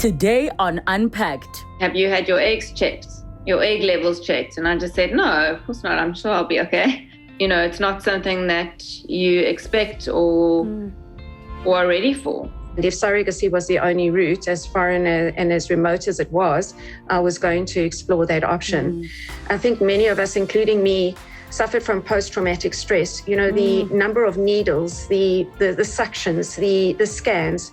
Today on Unpacked. Have you had your eggs checked? Your egg levels checked? And I just said, no, of course not. I'm sure I'll be okay. You know, it's not something that you expect or are ready for. And if surrogacy was the only route, as far and as remote as it was, I was going to explore that option. I think many of us, including me, suffered from post-traumatic stress. You know, the number of needles, the suctions, the scans.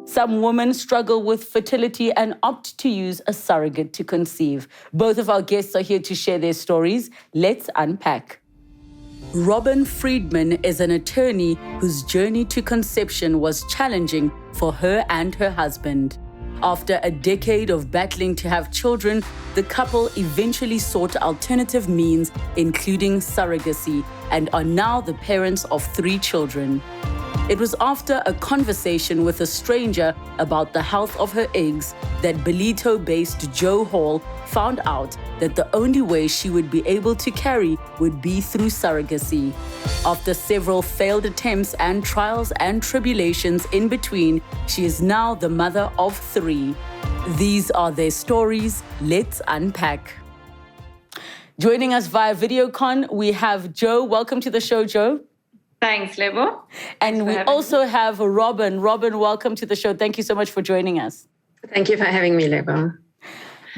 Some women struggle with fertility and opt to use a surrogate to conceive. Both of our guests are here to share their stories. Let's unpack. Robynne Friedman is an attorney whose journey to conception was challenging for her and her husband. After a decade of battling to have children, the couple eventually sought alternative means, including surrogacy, and are now the parents of 3 children. It was after a conversation with a stranger about the health of her eggs that Ballito-based Jo Hall found out that the only way she would be able to carry would be through surrogacy. After several failed attempts and trials and tribulations in between, she is now the mother of 3. These are their stories. Let's unpack. Joining us via videocon, we have Jo. Welcome to the show, Jo. Thanks, Lebo. And we also have Robynne. Robynne, welcome to the show. Thank you so much for joining us. Thank you for having me, Lebo.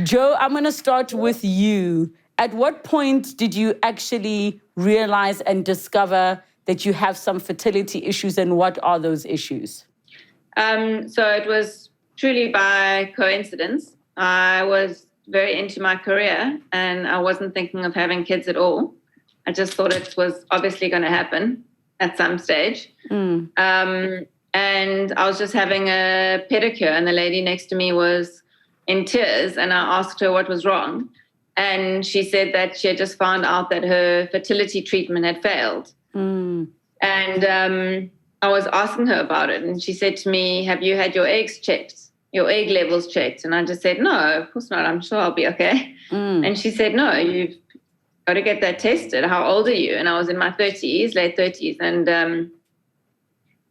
Jo, I'm going to start with you. At what point did you actually realize and discover that you have some fertility issues, and what are those issues? So it was truly by coincidence. I was very into my career and I wasn't thinking of having kids at all. I just thought it was obviously going to happen at some stage. And I was just having a pedicure and the lady next to me was in tears and I asked her what was wrong. And she said that she had just found out that her fertility treatment had failed. And I was asking her about it and she said to me, have you had your eggs checked? Your egg levels checked? And I just said, no, of course not. I'm sure I'll be okay. And she said, no, you've got to get that tested. How old are you? And I was in my 30s, late 30s. And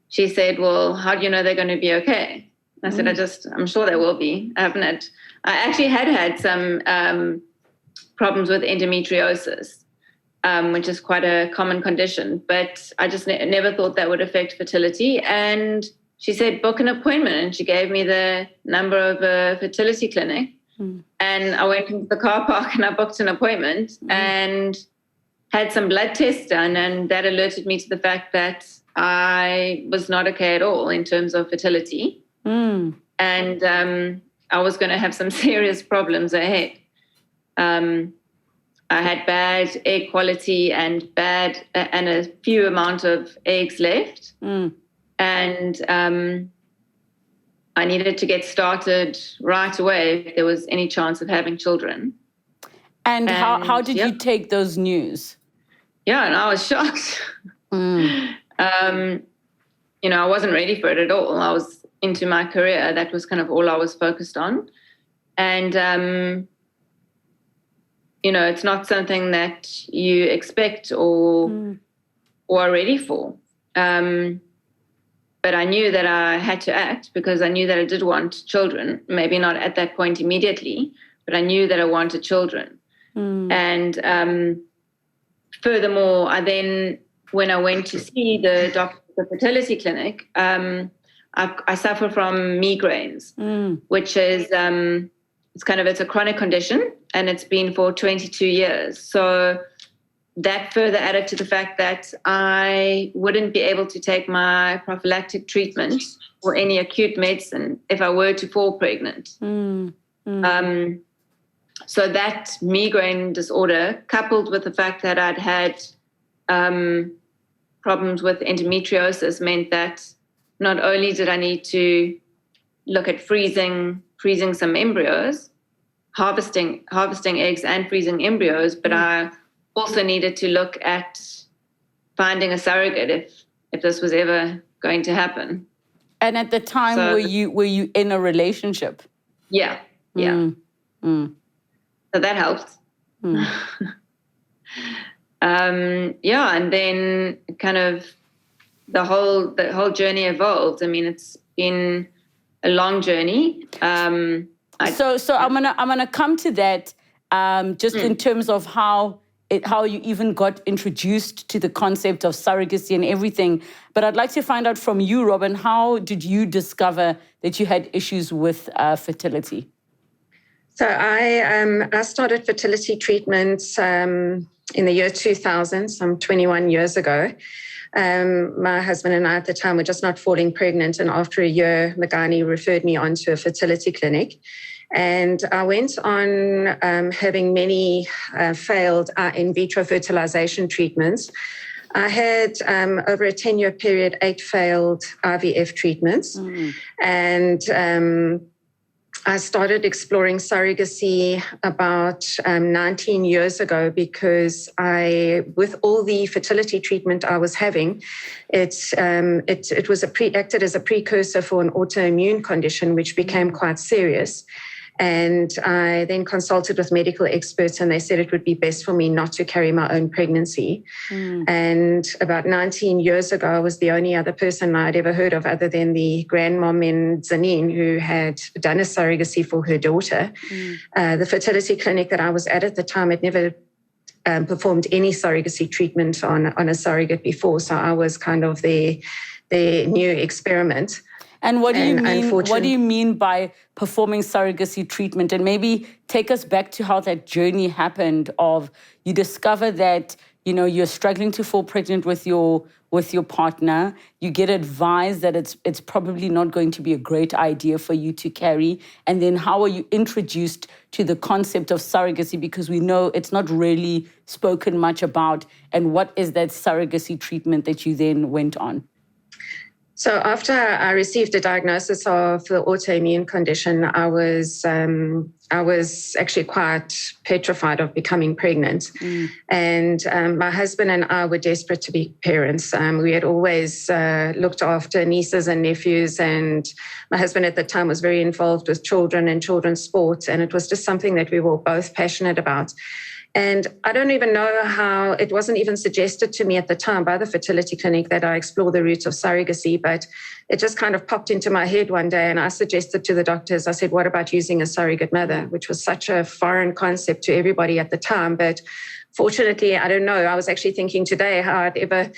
she said, well, how do you know they're going to be okay? And I said, I'm sure they will be. I actually had some problems with endometriosis, which is quite a common condition, but I just never thought that would affect fertility. And she said, book an appointment. And she gave me the number of a fertility clinic. And I went into the car park and I booked an appointment and had some blood tests done. And that alerted me to the fact that I was not okay at all in terms of fertility. And I was going to have some serious problems ahead. I had bad egg quality and a few amount of eggs left. And I needed to get started right away if there was any chance of having children. And how did you take those news? Yeah, and I was shocked. You know, I wasn't ready for it at all. I was into my career. That was kind of all I was focused on. And, you know, it's not something that you expect or are ready for. But I knew that I had to act because I knew that I did want children, maybe not at that point immediately, but I knew that I wanted children. And furthermore, when I went to see the doctor at the fertility clinic, I suffer from migraines, which is it's a chronic condition and it's been for 22 years. So that further added to the fact that I wouldn't be able to take my prophylactic treatment or any acute medicine if I were to fall pregnant. So that migraine disorder, coupled with the fact that I'd had problems with endometriosis, meant that not only did I need to look at freezing some embryos, harvesting eggs and freezing embryos, but I also needed to look at finding a surrogate if this was ever going to happen. And at the time, So- were you in a relationship? Yeah. So that helped. And then kind of the whole journey evolved. I mean, it's been a long journey. So I'm gonna come to that just in terms of how you even got introduced to the concept of surrogacy and everything. But I'd like to find out from you, Robynne, how did you discover that you had issues with fertility? So I started fertility treatments in the year 2000, some 21 years ago. My husband and I at the time were just not falling pregnant. And after a year, Magani referred me on to a fertility clinic. And I went on having many failed in vitro fertilization treatments. I had, over a 10-year period, 8 failed IVF treatments. And I started exploring surrogacy about 19 years ago because with all the fertility treatment I was having, it acted as a precursor for an autoimmune condition, which became quite serious. And I then consulted with medical experts, and they said it would be best for me not to carry my own pregnancy. And about 19 years ago, I was the only other person I'd ever heard of other than the grandmom in Zanin who had done a surrogacy for her daughter. The fertility clinic that I was at the time had never performed any surrogacy treatment on a surrogate before. So I was kind of the new experiment. And what do you mean? What do you mean by performing surrogacy treatment? And maybe take us back to how that journey happened. Of you discover that you're struggling to fall pregnant with your partner. You get advised that it's probably not going to be a great idea for you to carry. And then how are you introduced to the concept of surrogacy? Because we know it's not really spoken much about. And what is that surrogacy treatment that you then went on? So after I received a diagnosis of the autoimmune condition, I was actually quite petrified of becoming pregnant. And my husband and I were desperate to be parents. We had always looked after nieces and nephews, and my husband at the time was very involved with children and children's sports, and it was just something that we were both passionate about. And I don't even know how, it wasn't even suggested to me at the time by the fertility clinic that I explore the roots of surrogacy, but it just kind of popped into my head one day, and I suggested to the doctors, I said, what about using a surrogate mother, which was such a foreign concept to everybody at the time. But fortunately, I don't know, I was actually thinking today how it ever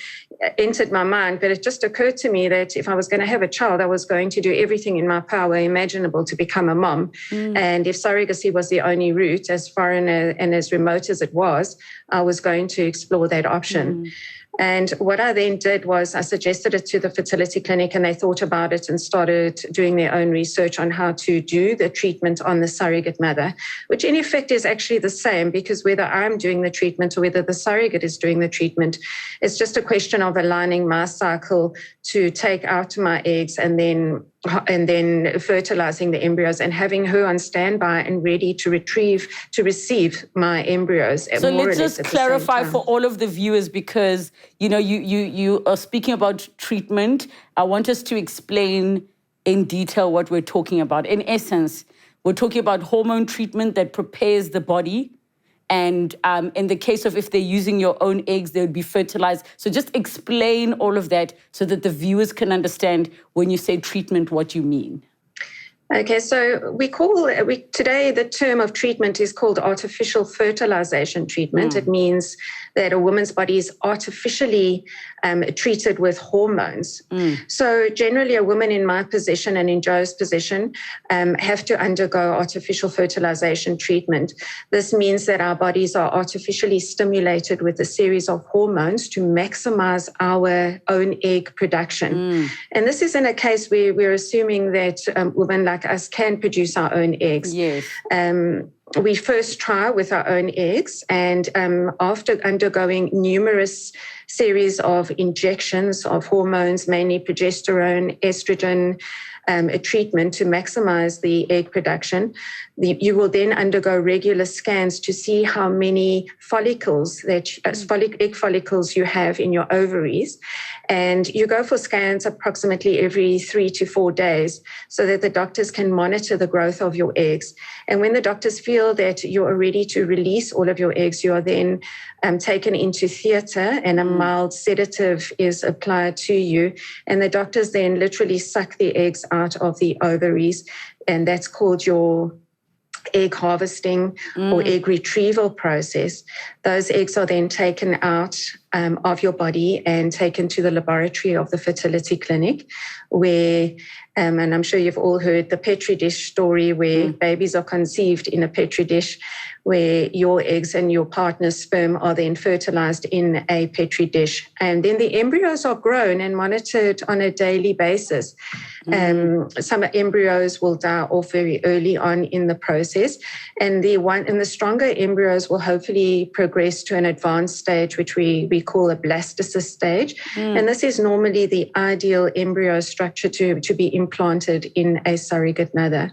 entered my mind, but it just occurred to me that if I was going to have a child, I was going to do everything in my power imaginable to become a mom. And if surrogacy was the only route, as foreign and as remote as it was, I was going to explore that option. And what I then did was I suggested it to the fertility clinic, and they thought about it and started doing their own research on how to do the treatment on the surrogate mother, which in effect is actually the same, because whether I'm doing the treatment or whether the surrogate is doing the treatment, it's just a question of aligning my cycle to take out my eggs and then fertilizing the embryos and having her on standby and ready to receive my embryos. So let's just clarify for all of the viewers, because you are speaking about treatment. I want us to explain in detail what we're talking about. In essence, we're talking about hormone treatment that prepares the body. And in the case of if they're using your own eggs, they would be fertilized. So just explain all of that so that the viewers can understand when you say treatment, what you mean. Okay, so today the term of treatment is called artificial fertilization treatment. It means that a woman's body is artificially treated with hormones. So generally a woman in my position and in Joe's position have to undergo artificial fertilization treatment. This means that our bodies are artificially stimulated with a series of hormones to maximize our own egg production. And this is in a case where we're assuming that women like us can produce our own eggs. Yes. We first try with our own eggs, and after undergoing numerous series of injections of hormones, mainly progesterone, estrogen, a treatment to maximize the egg production. You will then undergo regular scans to see how many follicles, egg follicles you have in your ovaries. And you go for scans approximately every 3 to 4 days so that the doctors can monitor the growth of your eggs. And when the doctors feel that you are ready to release all of your eggs, you are then taken into theatre and a mild sedative is applied to you. And the doctors then literally suck the eggs out of the ovaries, and that's called your egg harvesting or egg retrieval process. Those eggs are then taken out of your body and taken to the laboratory of the fertility clinic where, and I'm sure you've all heard the Petri dish story where babies are conceived in a Petri dish, where your eggs and your partner's sperm are then fertilized in a Petri dish. And then the embryos are grown and monitored on a daily basis. Some embryos will die off very early on in the process. And the stronger embryos will hopefully progress to an advanced stage, which we call a blastocyst stage. And this is normally the ideal embryo structure to be implanted in a surrogate mother.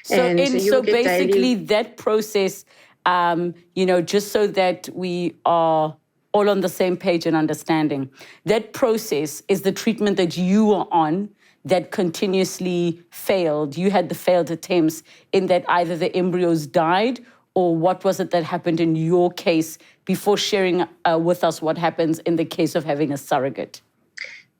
So basically that process, just so that we are all on the same page and understanding, that process is the treatment that you were on that continuously failed. You had the failed attempts in that either the embryos died or what was it that happened in your case before sharing with us what happens in the case of having a surrogate?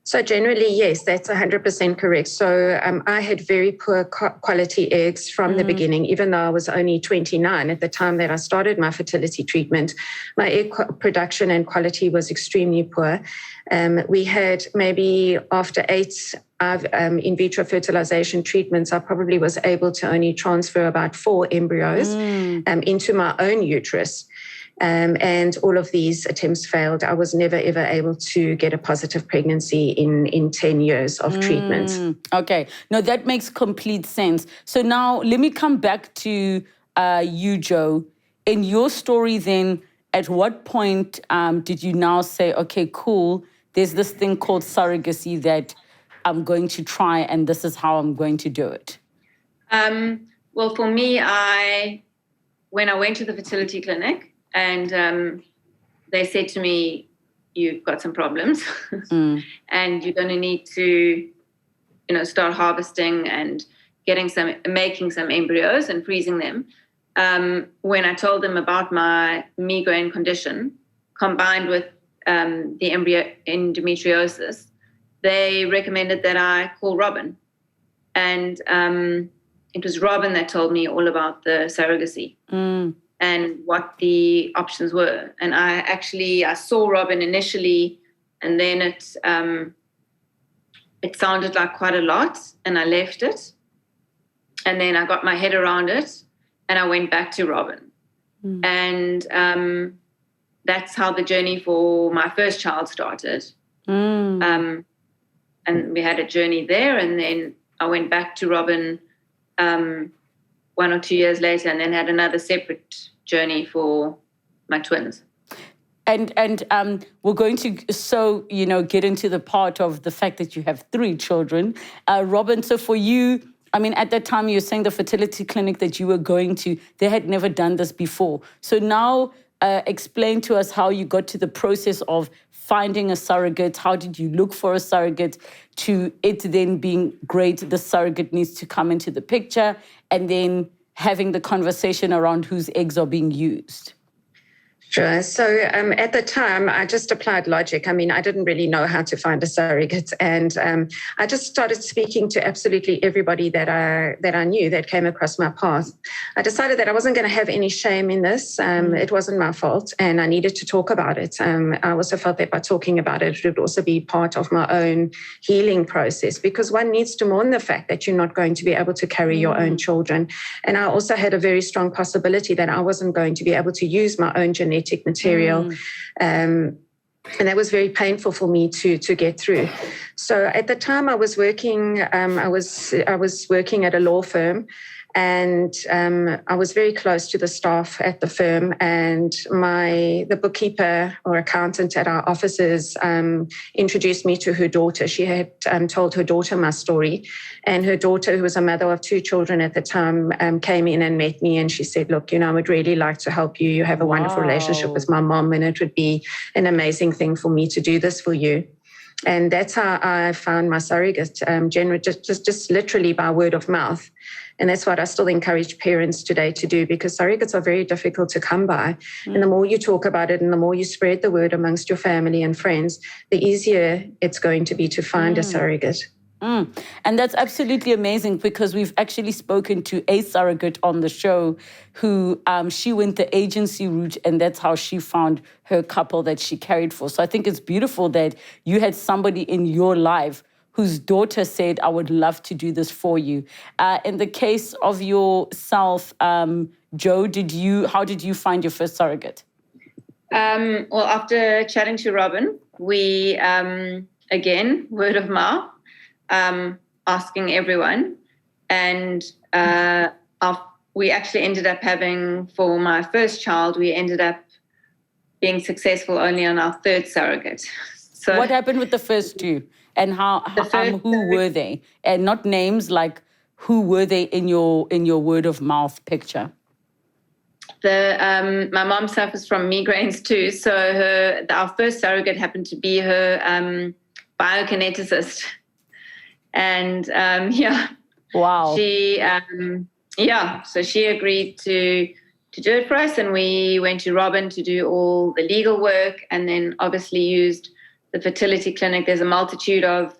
So generally, yes, that's 100% correct. So I had very poor quality eggs from the beginning, even though I was only 29 at the time that I started my fertility treatment. My egg production and quality was extremely poor. We had maybe after 8 in vitro fertilization treatments, I probably was able to only transfer about 4 embryos into my own uterus. And all of these attempts failed. I was never, ever able to get a positive pregnancy in 10 years of treatment. Okay. No, that makes complete sense. So now let me come back to you, Jo. In your story then, at what point did you now say, okay, cool, there's this thing called surrogacy that I'm going to try and this is how I'm going to do it? Well, for me, when I went to the fertility clinic, and they said to me, you've got some problems and you're going to need to, start harvesting and making some embryos and freezing them. When I told them about my migraine condition combined with the endometriosis, they recommended that I call Robynne. And it was Robynne that told me all about the surrogacy. And what the options were. And I saw Robynne initially, and then it sounded like quite a lot, and I left it. And then I got my head around it, and I went back to Robynne. And that's how the journey for my first child started. And we had a journey there, and then I went back to Robynne 1 or 2 years later, and then had another separate journey for my twins. And we're going to get into the part of the fact that you have 3 children. Robynne, so for you, at that time you were saying the fertility clinic that you were going to, they had never done this before. So now explain to us how you got to the process of finding a surrogate. How did you look for a surrogate to it then being great, the surrogate needs to come into the picture, and then having the conversation around whose eggs are being used? Sure. So at the time, I just applied logic. I didn't really know how to find a surrogate. And I just started speaking to absolutely everybody that I knew that came across my path. I decided that I wasn't going to have any shame in this. It wasn't my fault, and I needed to talk about it. I also felt that by talking about it, it would also be part of my own healing process, because one needs to mourn the fact that you're not going to be able to carry your own children. And I also had a very strong possibility that I wasn't going to be able to use my own genetic material. And that was very painful for me to get through. So at the time I was working, I was working at a law firm. And I was very close to the staff at the firm, and the bookkeeper or accountant at our offices introduced me to her daughter. She had told her daughter my story, and her daughter, who was a mother of 2 children at the time, came in and met me, and she said, look, I would really like to help you. You have a wonderful relationship with my mom, and it would be an amazing thing for me to do this for you. And that's how I found my surrogate, just literally by word of mouth. And that's what I still encourage parents today to do, because surrogates are very difficult to come by. And the more you talk about it and the more you spread the word amongst your family and friends, the easier it's going to be to find a surrogate. And that's absolutely amazing, because we've actually spoken to a surrogate on the show who she went the agency route, and that's how she found her couple that she carried for. So I think it's beautiful that you had somebody in your life whose daughter said, I would love to do this for you. In the case of yourself, Joe, how did you find your first surrogate? Well, after chatting to Robynne, we, again, word of mouth, asking everyone. And we actually ended up having, for my first child, we ended up being successful only on our 3rd surrogate. So what happened with the first 2? And who were they? And not names, like who were they in your word of mouth picture? My mom suffers from migraines too, so our first surrogate happened to be her biokineticist. And wow. She so she agreed to do it for us, and we went to Robynne to do all the legal work, and then obviously used the fertility clinic. There's a multitude of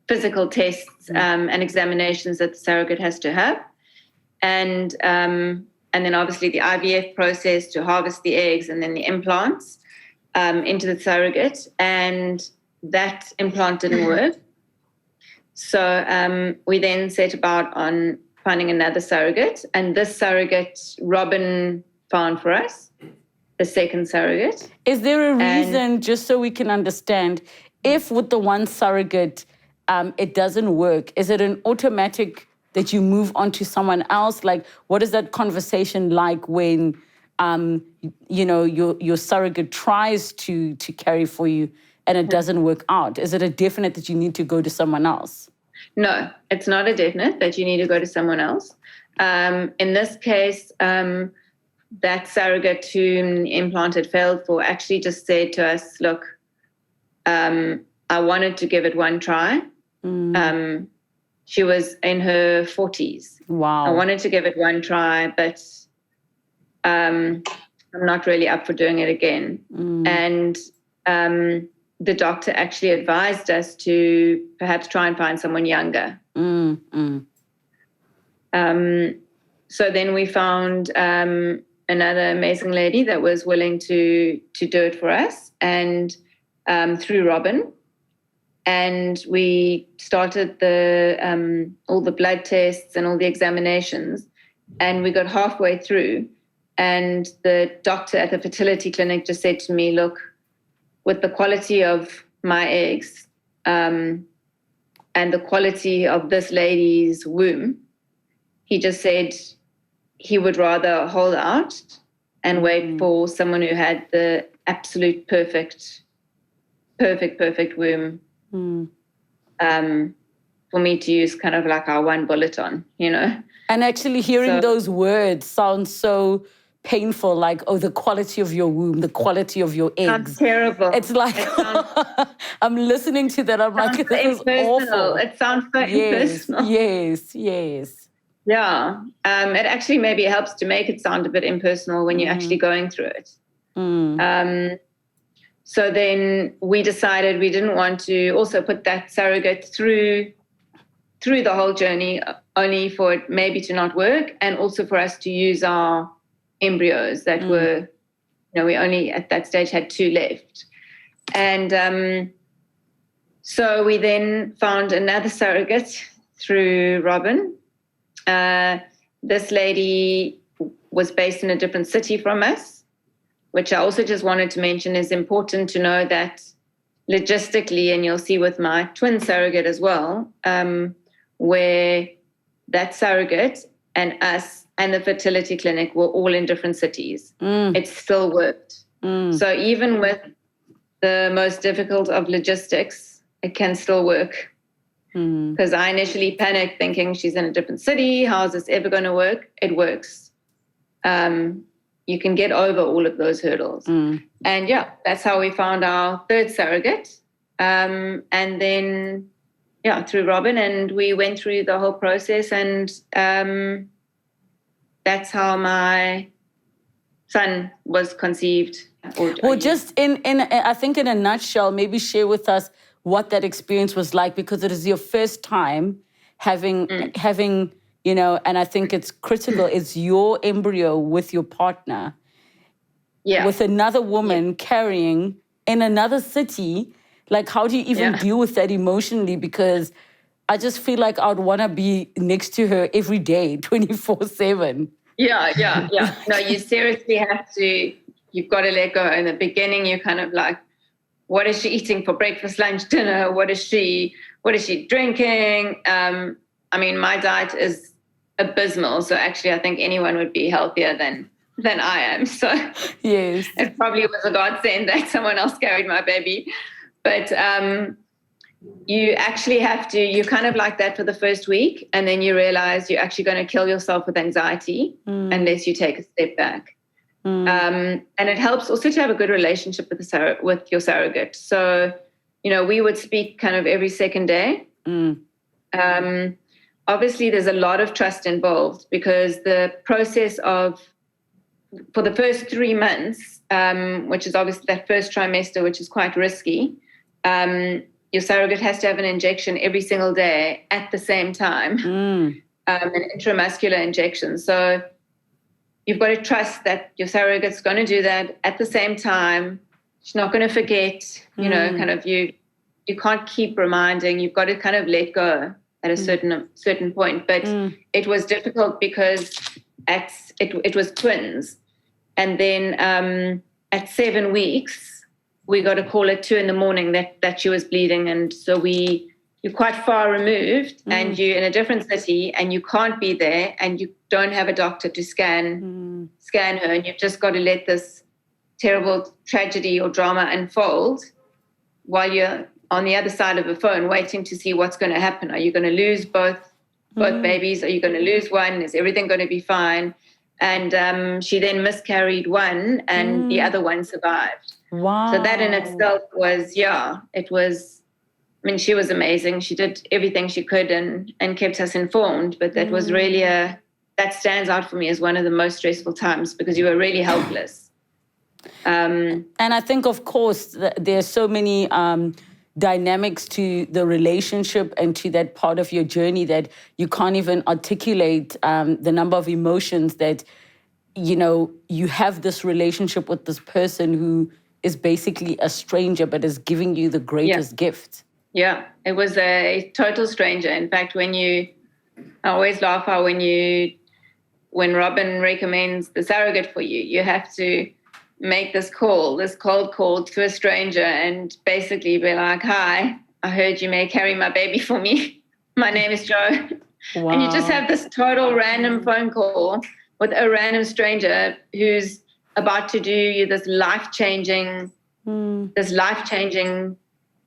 physical tests and examinations that the surrogate has to have, and then obviously the IVF process to harvest the eggs, and then the implants into the surrogate, and that implant didn't work. So we then set about on finding another surrogate, and this surrogate Robynne found for us, the second surrogate. Is there a reason, just so we can understand, if with the one surrogate it doesn't work, is it an automatic that you move on to someone else? Like, what is that conversation like when your surrogate tries to carry for you and it doesn't work out? Is it a definite that you need to go to someone else? No, it's not a definite that you need to go to someone else. In this case, that surrogate whom the implant had failed for actually just said to us, look, I wanted to give it one try. She was in her 40s. Wow. I wanted to give it one try, but I'm not really up for doing it again. And the doctor actually advised us to perhaps try and find someone younger. So then we found another amazing lady that was willing to do it for us, and through Robynne. And we started all the blood tests and all the examinations, and we got halfway through, and the doctor at the fertility clinic just said to me, look, with the quality of my eggs and the quality of this lady's womb, he just said he would rather hold out and wait for someone who had the absolute perfect womb for me to use kind of like our one bullet on, And actually hearing those words sounds so painful, like, oh, the quality of your womb, the quality of your eggs. Sounds terrible. It's like, I'm listening to that, I'm like, this is awful. It sounds so impersonal. Yes. Yeah. It actually maybe helps to make it sound a bit impersonal when you're actually going through it. So then we decided we didn't want to also put that surrogate through the whole journey, only for it maybe to not work, and also for us to use our embryos that were, we only at that stage had 2 left. And so we then found another surrogate through Robynne. This lady was based in a different city from us, which I also just wanted to mention is important to know that logistically, and you'll see with my twin surrogate as well, where that surrogate and us and the fertility clinic were all in different cities, it still worked. So even with the most difficult of logistics, it can still work. Because I initially panicked thinking she's in a different city. How is this ever going to work? It works. You can get over all of those hurdles. And yeah, that's how we found our third surrogate. And then, yeah, through Robynne, and we went through the whole process, and that's how my son was conceived. Well, just in I think in a nutshell, maybe share with us what that experience was like, because it is your first time having, you know, and I think it's critical, it's your embryo with your partner, with another woman carrying in another city. Like, how do you even deal with that emotionally? Because I just feel like I'd want to be next to her every day, 24/7. Yeah. No, you seriously have to, you've got to let go. In the beginning, you're kind of like, what is she eating for breakfast, lunch, dinner? What is she drinking? I mean, my diet is abysmal. So actually, I think anyone would be healthier than I am. So yes, it probably was a godsend that someone else carried my baby. But you actually have to, you're kind of like that for the first week. And then you realize you're actually going to kill yourself with anxiety unless you take a step back. And it helps also to have a good relationship with your surrogate. So, you know, we would speak kind of every second day. Obviously, there's a lot of trust involved, because the process for the first 3 months, which is obviously that first trimester, which is quite risky, your surrogate has to have an injection every single day at the same time, an intramuscular injection. So you've got to trust that your surrogate's going to do that at the same time. She's not going to forget, you know, kind of you can't keep reminding. You've got to kind of let go at a certain point. But it was difficult because it was twins. And then at 7 weeks, we got a call at 2 a.m. that she was bleeding. And so you're quite far removed and you're in a different city and you can't be there and you don't have a doctor to scan her, and you've just got to let this terrible tragedy or drama unfold while you're on the other side of the phone waiting to see what's going to happen. Are you going to lose both babies? Are you going to lose one? Is everything going to be fine? And she then miscarried one and the other one survived. Wow. So that in itself was, it was, I mean, she was amazing. She did everything she could and kept us informed. But that was really that stands out for me as one of the most stressful times, because you were really helpless. And I think, of course, there are so many dynamics to the relationship and to that part of your journey that you can't even articulate, the number of emotions that, you know, you have this relationship with this person who is basically a stranger but is giving you the greatest gift. Yeah, it was a total stranger. In fact, I always laugh how when Robynne recommends the surrogate for you, you have to make this cold call to a stranger and basically be like, hi, I heard you may carry my baby for me. My name is Joe. Wow. And you just have this total random phone call with a random stranger who's about to do you this life-changing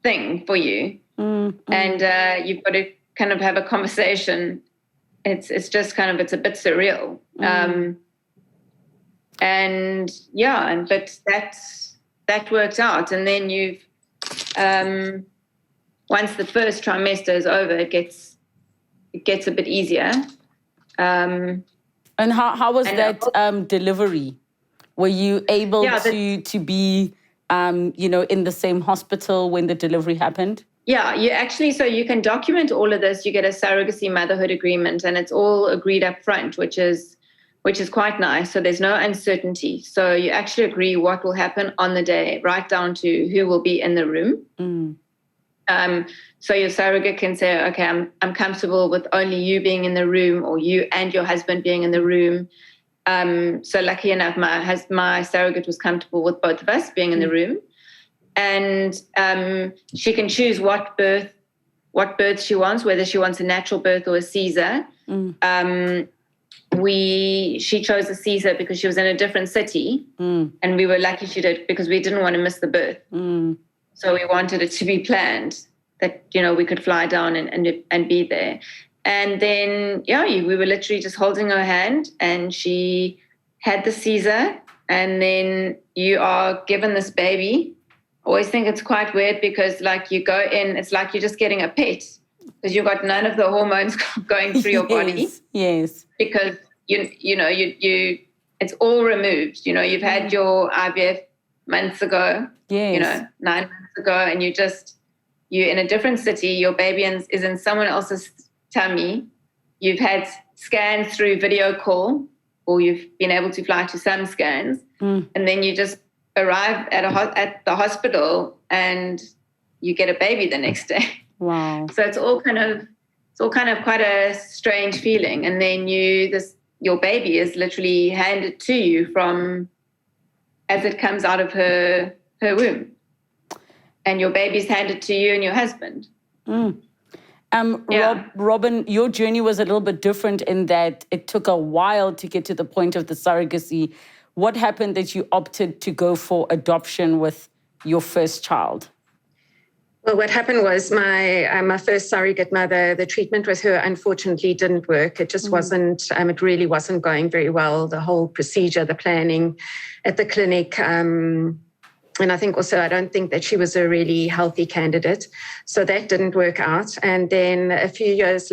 thing for you. And you've got to kind of have a conversation. It's just kind of, it's a bit surreal. But that worked out. And then you've, once the first trimester is over, it gets a bit easier. And how was that delivery? Were you able to be, in the same hospital when the delivery happened? Yeah, you can document all of this. You get a surrogacy motherhood agreement, and it's all agreed up front, which is quite nice. So there's no uncertainty. So you actually agree what will happen on the day, right down to who will be in the room. So your surrogate can say, okay, I'm comfortable with only you being in the room, or you and your husband being in the room. So lucky enough, my surrogate was comfortable with both of us being in the room. And she can choose what birth she wants, whether she wants a natural birth or a Caesar. she chose a Caesar because she was in a different city, and we were lucky she did because we didn't want to miss the birth. So we wanted it to be planned that, we could fly down and be there. And then, we were literally just holding her hand, and she had the Caesar, and then you are given this baby. I always think it's quite weird because you go in, it's like you're just getting a pet because you've got none of the hormones going through your body. Yes. Because, it's all removed. You've had your IVF months ago, 9 months ago, and you're in a different city. Your baby is in someone else's tummy. You've had scans through video call, or you've been able to fly to some scans, and then you just arrive at the hospital and you get a baby the next day. Wow! So it's all kind of quite a strange feeling, and then your baby is literally handed to you as it comes out of her womb, and your baby's handed to you and your husband. Robynne, your journey was a little bit different in that it took a while to get to the point of the surrogacy. What happened that you opted to go for adoption with your first child? Well, what happened was my first surrogate mother, the treatment with her unfortunately didn't work. It just wasn't, it really wasn't going very well. The whole procedure, the planning at the clinic, and I think also, I don't think that she was a really healthy candidate. So that didn't work out. And then about 2 years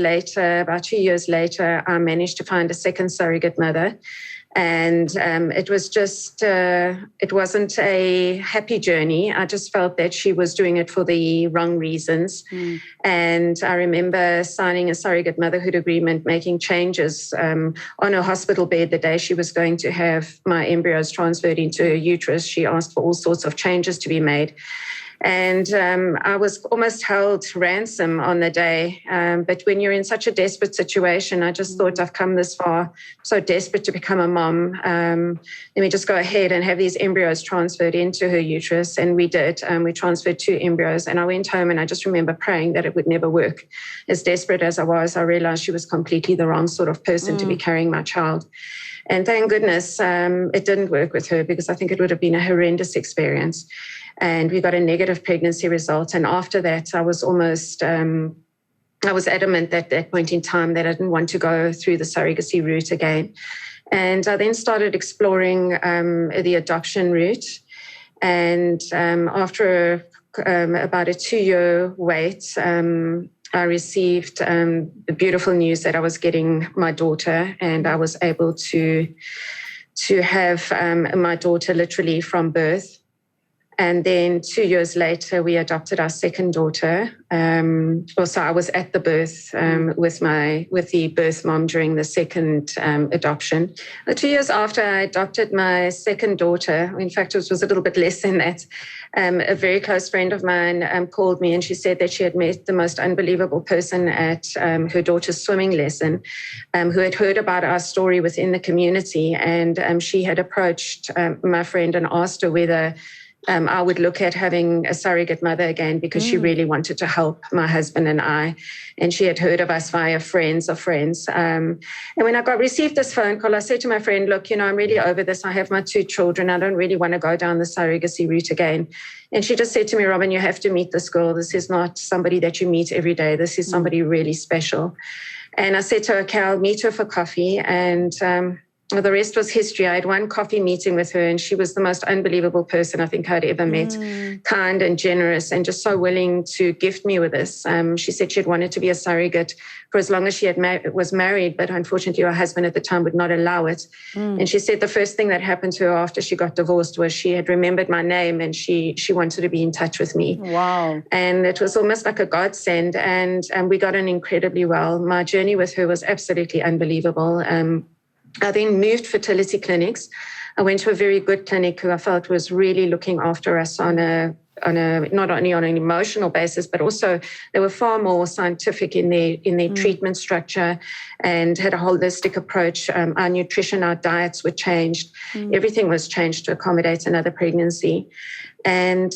later, I managed to find a second surrogate mother. And it was just, it wasn't a happy journey. I just felt that she was doing it for the wrong reasons. And I remember signing a surrogate motherhood agreement, making changes on her hospital bed the day she was going to have my embryos transferred into her uterus. She asked for all sorts of changes to be made. And I was almost held ransom on the day. But when you're in such a desperate situation, I just thought, I've come this far, so desperate to become a mom. Let me just go ahead and have these embryos transferred into her uterus. And we did. We transferred 2 embryos. And I went home and I just remember praying that it would never work. As desperate as I was, I realized she was completely the wrong sort of person to be carrying my child. And thank goodness it didn't work with her, because I think it would have been a horrendous experience. And we got a negative pregnancy result. And after that, I was almost, I was adamant at that point in time that I didn't want to go through the surrogacy route again. And I then started exploring the adoption route. And after about a 2-year wait, I received the beautiful news that I was getting my daughter, and I was able to have my daughter literally from birth. And then 2 years later, we adopted our second daughter. Also, I was at the birth with the birth mom during the second adoption. 2 years after I adopted my second daughter, in fact, it was a little bit less than that, a very close friend of mine called me, and she said that she had met the most unbelievable person at her daughter's swimming lesson, who had heard about our story within the community. And she had approached my friend and asked her whether I would look at having a surrogate mother again, because she really wanted to help my husband and I. And she had heard of us via friends of friends. And when I received this phone call, I said to my friend, look, I'm really over this. I have my 2 children. I don't really want to go down the surrogacy route again. And she just said to me, Robynne, you have to meet this girl. This is not somebody that you meet every day. This is somebody really special. And I said to her, okay, I'll meet her for coffee. And the rest was history. I had one coffee meeting with her, and she was the most unbelievable person I think I'd ever met. Kind and generous, and just so willing to gift me with this. She said she had wanted to be a surrogate for as long as she was married, but unfortunately her husband at the time would not allow it. And she said the first thing that happened to her after she got divorced was she had remembered my name, and she wanted to be in touch with me. Wow. And it was almost like a godsend, and we got on incredibly well. My journey with her was absolutely unbelievable. I then moved fertility clinics. I went to a very good clinic who I felt was really looking after us on a not only on an emotional basis, but also they were far more scientific in their treatment structure and had a holistic approach. Our nutrition, our diets were changed. Everything was changed to accommodate another pregnancy. And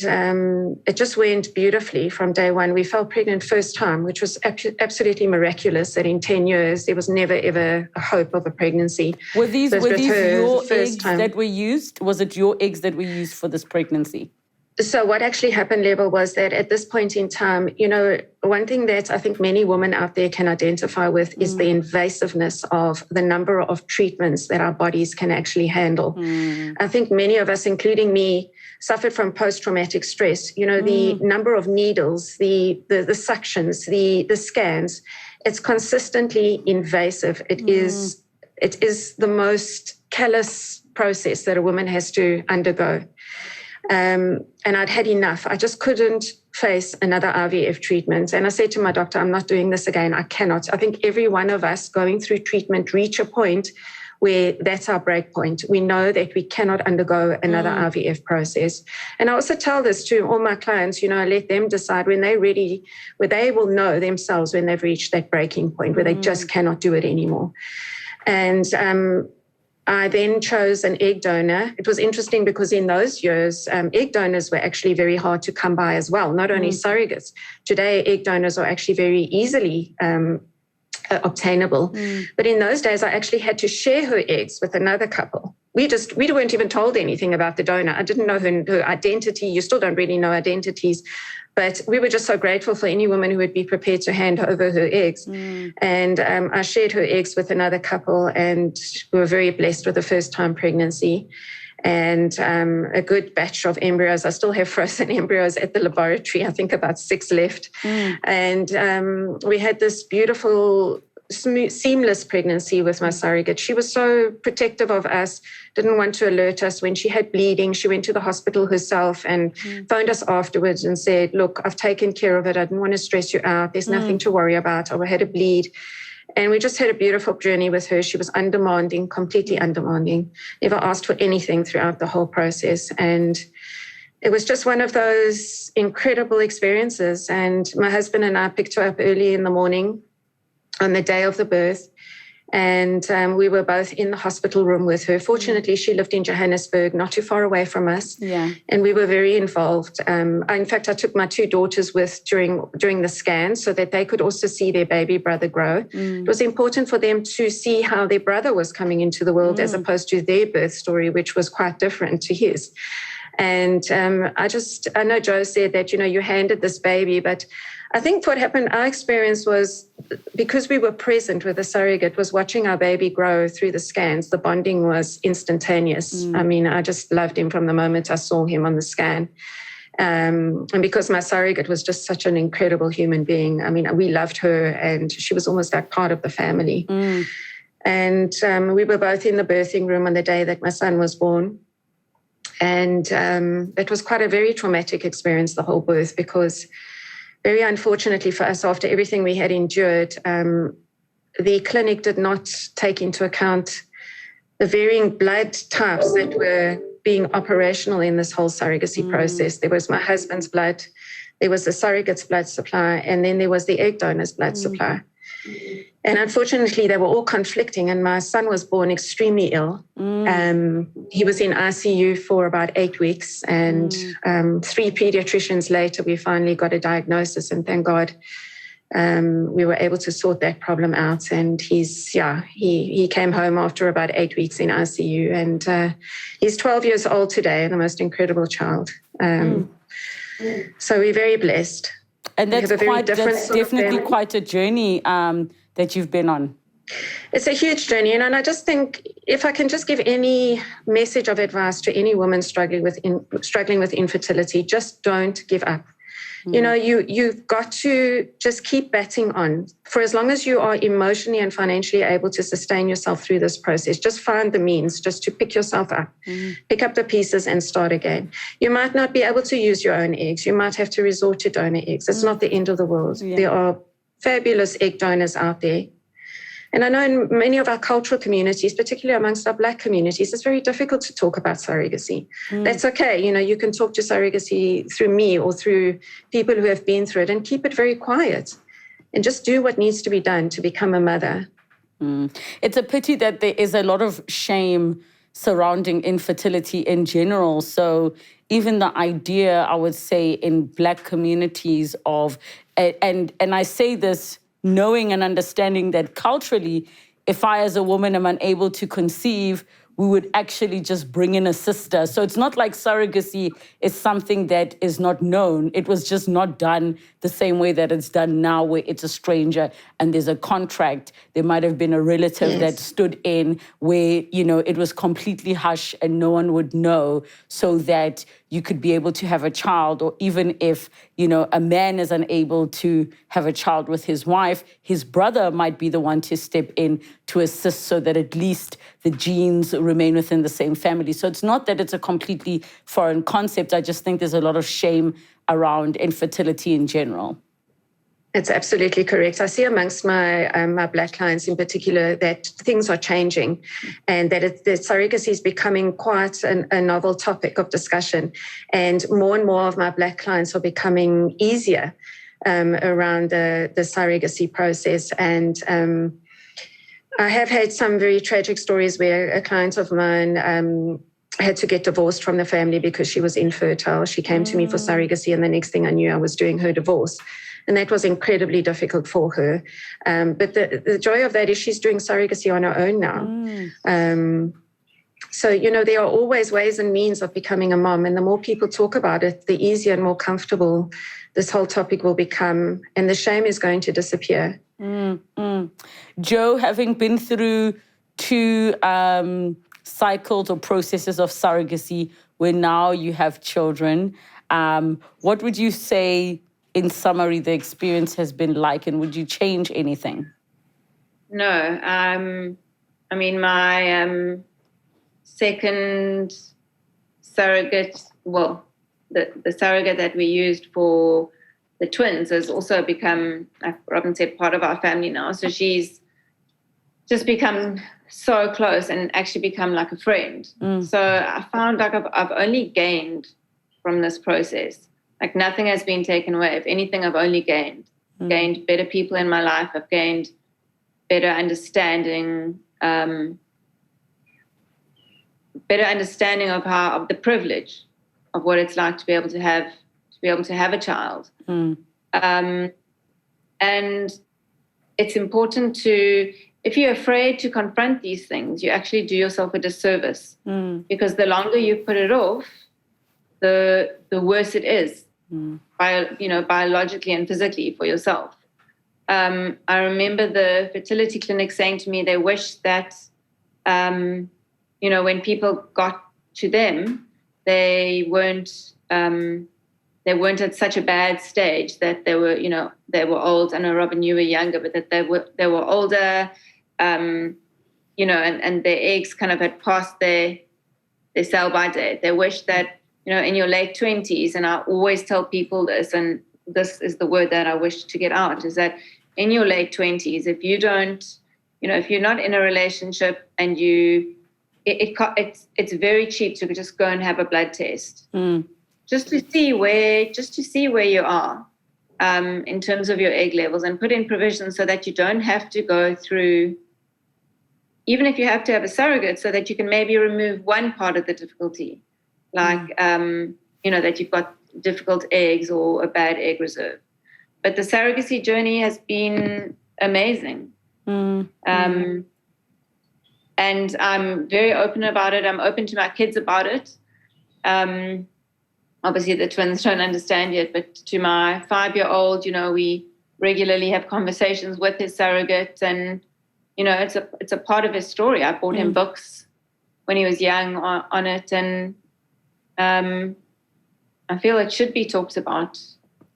it just went beautifully from day one. We fell pregnant first time, which was absolutely miraculous, that in 10 years, there was never, ever a hope of a pregnancy. Were these your eggs that were used? Was it your eggs that were used for this pregnancy? So what actually happened, Lebo, was that at this point in time, one thing that I think many women out there can identify with is the invasiveness of the number of treatments that our bodies can actually handle. I think many of us, including me, suffered from post-traumatic stress. The number of needles, the suctions, the scans, it's consistently invasive. It is the most callous process that a woman has to undergo. And I'd had enough. I just couldn't face another IVF treatment. And I said to my doctor, I'm not doing this again. I cannot. I think every one of us going through treatment reach a point where that's our break point. We know that we cannot undergo another IVF process. And I also tell this to all my clients, I let them decide when they're ready, where they will know themselves when they've reached that breaking point where they just cannot do it anymore. And I then chose an egg donor. It was interesting because in those years, egg donors were actually very hard to come by as well, not only surrogates. Today, egg donors are actually very easily obtainable. But in those days, I actually had to share her eggs with another couple. We weren't even told anything about the donor. I didn't know her identity. You still don't really know identities. But we were just so grateful for any woman who would be prepared to hand over her eggs. And I shared her eggs with another couple, and we were very blessed with a first-time pregnancy and a good batch of embryos. I still have frozen embryos at the laboratory, I think about 6 left. And we had this beautiful, seamless pregnancy with my surrogate. She was so protective of us, didn't want to alert us. When she had bleeding, she went to the hospital herself and phoned us afterwards and said, look, I've taken care of it. I didn't want to stress you out. There's nothing to worry about. I had a bleed. And we just had a beautiful journey with her. She was undemanding, completely undemanding, never asked for anything throughout the whole process. And it was just one of those incredible experiences. And my husband and I picked her up early in the morning on the day of the birth. And we were both in the hospital room with her. Fortunately, she lived in Johannesburg, not too far away from us. And we were very involved. In fact, I took my 2 daughters with during the scan so that they could also see their baby brother grow. It was important for them to see how their brother was coming into the world as opposed to their birth story, which was quite different to his. And I know Joe said that, you handed this baby, but I think what happened, our experience was, because we were present with the surrogate, was watching our baby grow through the scans. The bonding was instantaneous. I mean, I just loved him from the moment I saw him on the scan. And because my surrogate was just such an incredible human being, I mean, we loved her and she was almost like part of the family. And we were both in the birthing room on the day that my son was born. And it was quite a very traumatic experience, the whole birth, because very unfortunately for us, after everything we had endured, the clinic did not take into account the varying blood types that were being operational in this whole surrogacy process. There was my husband's blood, there was the surrogate's blood supply, and then there was the egg donor's blood supply. And unfortunately, they were all conflicting, and my son was born extremely ill. He was in ICU for about 8 weeks, and 3 pediatricians later, we finally got a diagnosis, and thank God we were able to sort that problem out. And he came home after about 8 weeks in ICU, and he's 12 years old today, and the most incredible child. So we're very blessed. And that's definitely quite a journey that you've been on. It's a huge journey. And I just think if I can just give any message of advice to any woman struggling with infertility, just don't give up. You've got to just keep batting on. For as long as you are emotionally and financially able to sustain yourself through this process, just find the means just to pick yourself up, pick up the pieces and start again. You might not be able to use your own eggs. You might have to resort to donor eggs. It's not the end of the world. There are fabulous egg donors out there. And I know in many of our cultural communities, particularly amongst our Black communities, it's very difficult to talk about surrogacy. That's okay. You can talk to surrogacy through me or through people who have been through it, and keep it very quiet and just do what needs to be done to become a mother. It's a pity that there is a lot of shame surrounding infertility in general. So even the idea, I would say, in Black communities of, and I say this knowing and understanding that culturally, if I as a woman am unable to conceive, we would actually just bring in a sister. So it's not like surrogacy is something that is not known. It was just not done the same way that it's done now, where it's a stranger and there's a contract. There might have been a relative that stood in where, it was completely hush and no one would know, so that you could be able to have a child. Or even if, a man is unable to have a child with his wife, his brother might be the one to step in to assist, so that at least the genes remain within the same family. So it's not that it's a completely foreign concept. I just think there's a lot of shame around infertility in general. It's absolutely correct. I see amongst my my Black clients in particular that things are changing, and that surrogacy is becoming quite a novel topic of discussion. And more of my Black clients are becoming easier around the surrogacy process. And I have had some very tragic stories where a client of mine had to get divorced from the family because she was infertile. She came to me for surrogacy, and the next thing I knew, I was doing her divorce. And that was incredibly difficult for her. But the joy of that is she's doing surrogacy on her own now. So, there are always ways and means of becoming a mom. And the more people talk about it, the easier and more comfortable this whole topic will become. And the shame is going to disappear. Jo, having been through 2 cycles or processes of surrogacy where now you have children, what would you say, in summary, the experience has been like, and would you change anything? No. I mean, my second surrogate, the surrogate that we used for the twins has also become, like Robynne said, part of our family now. So she's just become so close and actually become like a friend. So I found like I've only gained from this process. Like nothing has been taken away. If anything, I've only gained. Gained better people in my life. I've gained better understanding, of the privilege of what it's like to be able to have a child. And it's important to, if you're afraid to confront these things, you actually do yourself a disservice, because the longer you put it off, the worse it is. Biologically and physically for yourself. I remember the fertility clinic saying to me they wish that, when people got to them, they weren't at such a bad stage that they were old. I know, Robynne, you were younger, but that they were older, and their eggs kind of had passed their sell-by date. They wish that, in your late 20s, and I always tell people this, and this is the word that I wish to get out, is that in your late 20s, if you don't, if you're not in a relationship and it's very cheap to just go and have a blood test, just to see where you are in terms of your egg levels, and put in provisions so that you don't have to go through, even if you have to have a surrogate, so that you can maybe remove one part of the difficulty. Like, that you've got difficult eggs or a bad egg reserve. But the surrogacy journey has been amazing. And I'm very open about it. I'm open to my kids about it. Obviously, the twins don't understand yet, but to my 5-year-old, we regularly have conversations with his surrogate, and, it's a part of his story. I bought him books when he was young on it, and I feel it should be talked about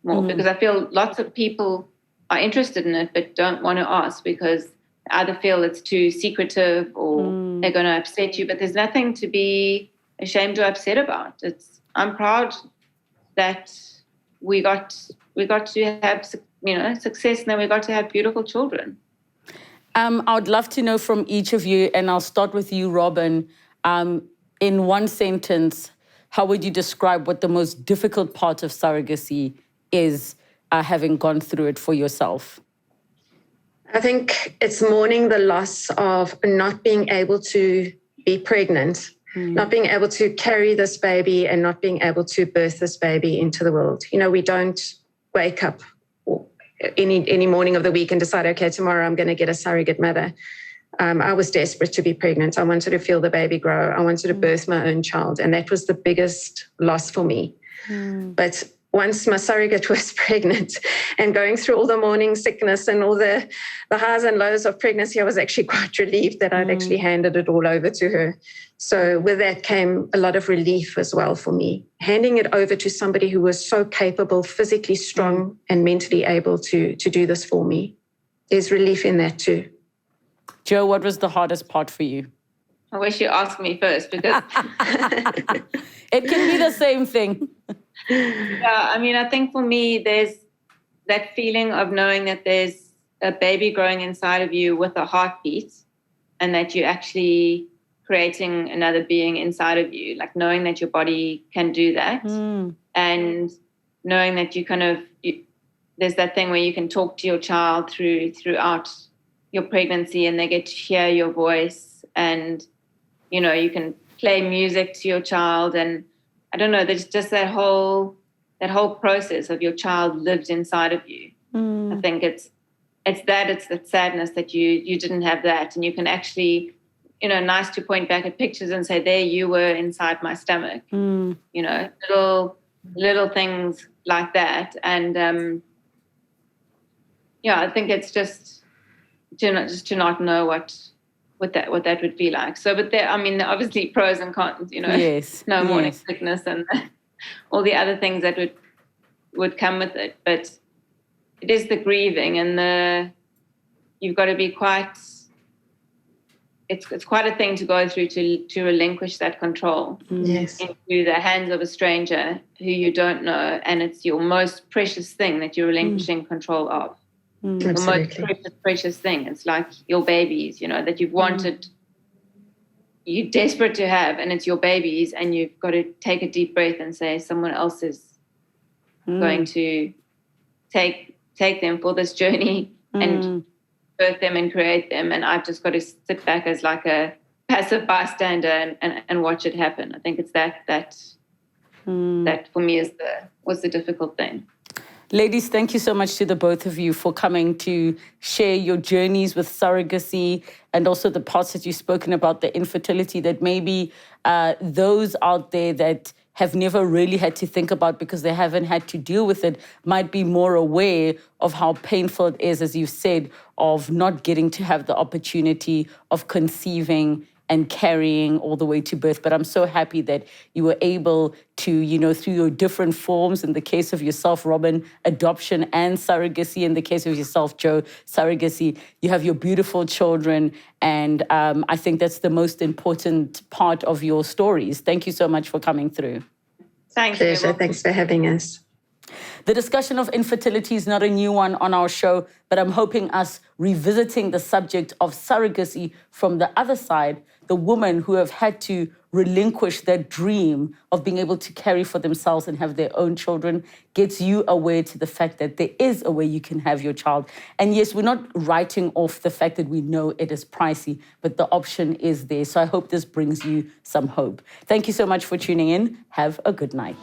more, because I feel lots of people are interested in it but don't want to ask because they either feel it's too secretive or they're going to upset you. But there's nothing to be ashamed or upset about. I'm proud that we got to have, success, and then we got to have beautiful children. I would love to know from each of you, and I'll start with you, Robynne. In one sentence, how would you describe what the most difficult part of surrogacy is, having gone through it for yourself? I think it's mourning the loss of not being able to be pregnant, not being able to carry this baby and not being able to birth this baby into the world. You know, we don't wake up any morning of the week and decide, okay, tomorrow I'm going to get a surrogate mother. I was desperate to be pregnant. I wanted to feel the baby grow. I wanted to birth my own child. And that was the biggest loss for me. But once my surrogate was pregnant and going through all the morning sickness and all the highs and lows of pregnancy, I was actually quite relieved that I'd actually handed it all over to her. So with that came a lot of relief as well for me. Handing it over to somebody who was so capable, physically strong and mentally able to do this for me. There's relief in that too. Jo, what was the hardest part for you? I wish you asked me first because... It can be the same thing. Yeah, I mean, I think for me, there's that feeling of knowing that there's a baby growing inside of you with a heartbeat and that you're actually creating another being inside of you, like knowing that your body can do that and knowing that you there's that thing where you can talk to your child throughout your pregnancy and they get to hear your voice and, you know, you can play music to your child and I don't know, there's just that whole process of your child lived inside of you. I think it's the sadness that you didn't have that. And you can actually, you know, nice to point back at pictures and say, there you were inside my stomach. You know, little things like that. And yeah, I think it's just to not know what that would be like. So, but there, I mean, obviously pros and cons, you know, no morning sickness and all the other things that would come with it. But it is the grieving and you've got to be it's quite a thing to go through to relinquish that control into the hands of a stranger who you don't know. And it's your most precious thing that you're relinquishing control of. The most precious thing. It's like your babies, you know, that you've wanted, you're desperate to have, and it's your babies, and you've got to take a deep breath and say, someone else is going to take them for this journey and birth them and create them, and I've just got to sit back as like a passive bystander and watch it happen. I think it's that for me was the difficult thing. Ladies, thank you so much to the both of you for coming to share your journeys with surrogacy and also the parts that you've spoken about, the infertility that maybe those out there that have never really had to think about because they haven't had to deal with it might be more aware of how painful it is, as you've said, of not getting to have the opportunity of conceiving and carrying all the way to birth. But I'm so happy that you were able to, you know, through your different forms, in the case of yourself, Robynne, adoption and surrogacy, in the case of yourself, Jo, surrogacy, you have your beautiful children. And I think that's the most important part of your stories. Thank you so much for coming through. Thanks. Pleasure. Thanks for having us. The discussion of infertility is not a new one on our show, but I'm hoping us revisiting the subject of surrogacy from the other side, the women who have had to relinquish their dream of being able to carry for themselves and have their own children, gets you aware to the fact that there is a way you can have your child. And yes, we're not writing off the fact that we know it is pricey, but the option is there. So I hope this brings you some hope. Thank you so much for tuning in. Have a good night.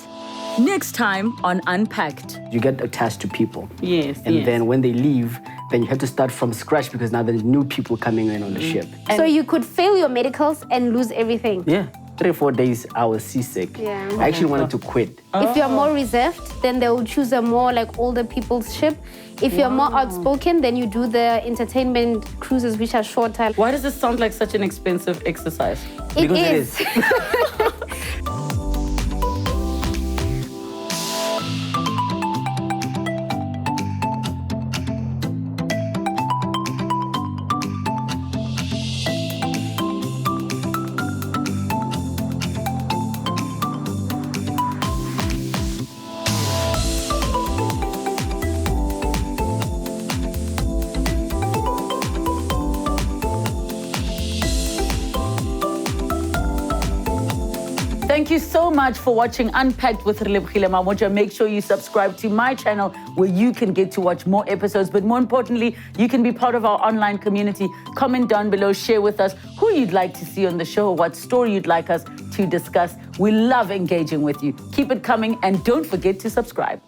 Next time on Unpacked. You get attached to people. Yes. And then when they leave, then you have to start from scratch because now there's new people coming in on the ship. So you could fail your medicals and lose everything. Yeah. 3 or 4 days, I was seasick. Yeah. I actually wanted to quit. If you're more reserved, then they will choose a more like older people's ship. If you're more outspoken, then you do the entertainment cruises, which are shorter. Why does this sound like such an expensive exercise? Because it is. Thank you so much for watching Unpacked with Relebogile Mabotja. Make sure you subscribe to my channel where you can get to watch more episodes. But more importantly, you can be part of our online community. Comment down below, share with us who you'd like to see on the show, what story you'd like us to discuss. We love engaging with you. Keep it coming and don't forget to subscribe.